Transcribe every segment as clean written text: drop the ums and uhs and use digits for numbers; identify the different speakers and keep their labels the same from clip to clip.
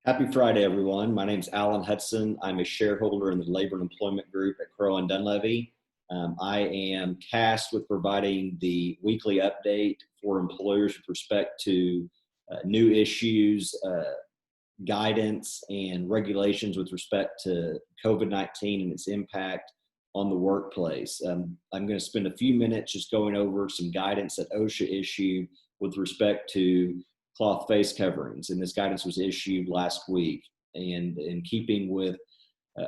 Speaker 1: Happy Friday, everyone. My name is Alan Hutson. I'm a shareholder in the Labor and Employment Group at Crowe and Dunlevy. I am tasked with providing the weekly update for employers with respect to new issues, guidance, and regulations with respect to COVID-19 and its impact on the workplace. I'm going to spend a few minutes just going over some guidance that OSHA issued with respect to cloth face coverings, and this guidance was issued last week. And in keeping with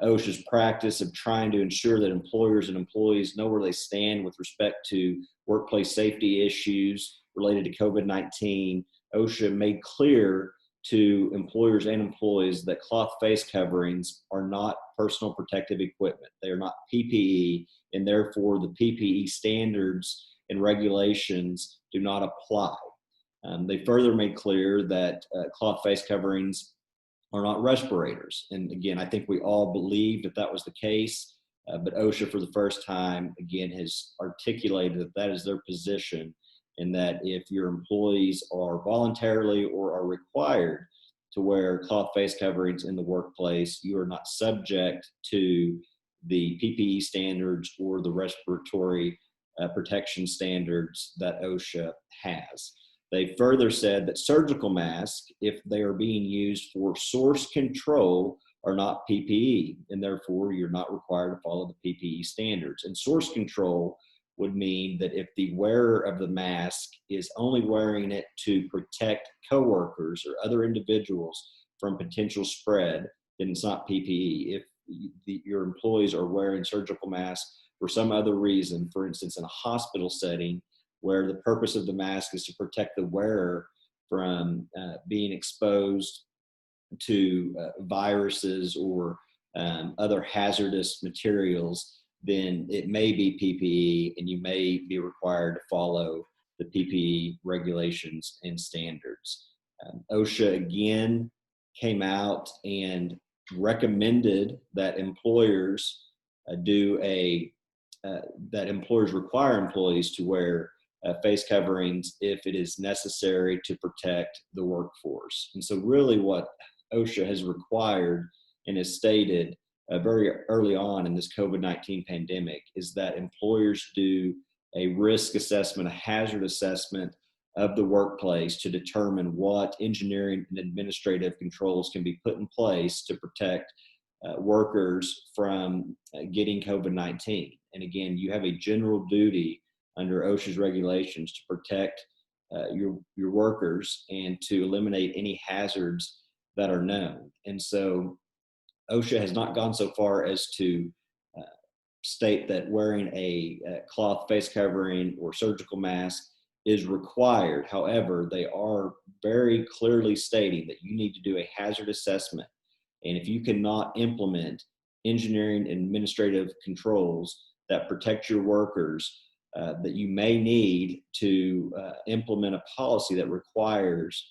Speaker 1: OSHA's practice of trying to ensure that employers and employees know where they stand with respect to workplace safety issues related to COVID-19, OSHA made clear to employers and employees that cloth face coverings are not personal protective equipment. They are not PPE, and therefore the PPE standards and regulations do not apply. They further made clear that cloth face coverings are not respirators. And again, I think we all believed that that was the case, but OSHA for the first time, again, has articulated that that is their position, and that if your employees are voluntarily or are required to wear cloth face coverings in the workplace, you are not subject to the PPE standards or the respiratory protection standards that OSHA has. They further said that surgical masks, if they are being used for source control, are not PPE, and therefore you're not required to follow the PPE standards. And source control would mean that if the wearer of the mask is only wearing it to protect coworkers or other individuals from potential spread, then it's not PPE. If your employees are wearing surgical masks for some other reason, for instance, in a hospital setting, where the purpose of the mask is to protect the wearer from being exposed to viruses or other hazardous materials, then it may be PPE, and you may be required to follow the PPE regulations and standards. OSHA again came out and recommended that employers require employees to wear face coverings if it is necessary to protect the workforce. And so really what OSHA has required and has stated very early on in this COVID-19 pandemic is that employers do a risk assessment, a hazard assessment of the workplace to determine what engineering and administrative controls can be put in place to protect workers from getting COVID-19. And again, you have a general duty under OSHA's regulations to protect your workers and to eliminate any hazards that are known. And so OSHA has not gone so far as to state that wearing a cloth face covering or surgical mask is required. However, they are very clearly stating that you need to do a hazard assessment. And if you cannot implement engineering and administrative controls that protect your workers, that you may need to implement a policy that requires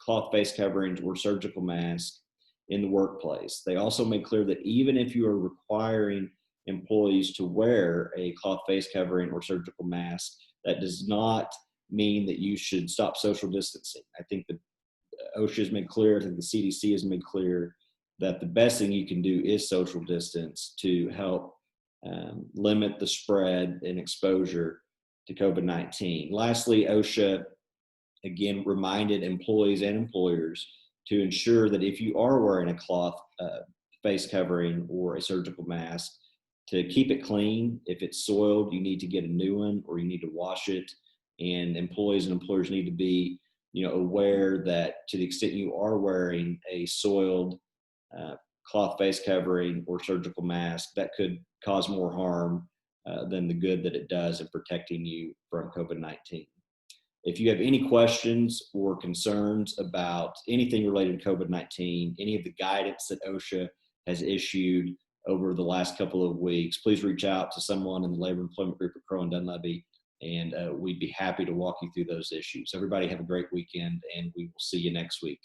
Speaker 1: cloth face coverings or surgical masks in the workplace. They also made clear that even if you are requiring employees to wear a cloth face covering or surgical mask, that does not mean that you should stop social distancing. I think the OSHA has made clear, I think the CDC has made clear that the best thing you can do is social distance to help limit the spread and exposure to COVID-19. Lastly, OSHA again reminded employees and employers to ensure that if you are wearing a cloth face covering or a surgical mask, to keep it clean. If it's soiled, you need to get a new one or you need to wash it. And employees and employers need to be aware that to the extent you are wearing a soiled cloth face covering or surgical mask, that could cause more harm than the good that it does in protecting you from COVID-19. If you have any questions or concerns about anything related to COVID-19, any of the guidance that OSHA has issued over the last couple of weeks, please reach out to someone in the Labor Employment Group at Crowe and Dunlevy, and we'd be happy to walk you through those issues. Everybody have a great weekend, and we will see you next week.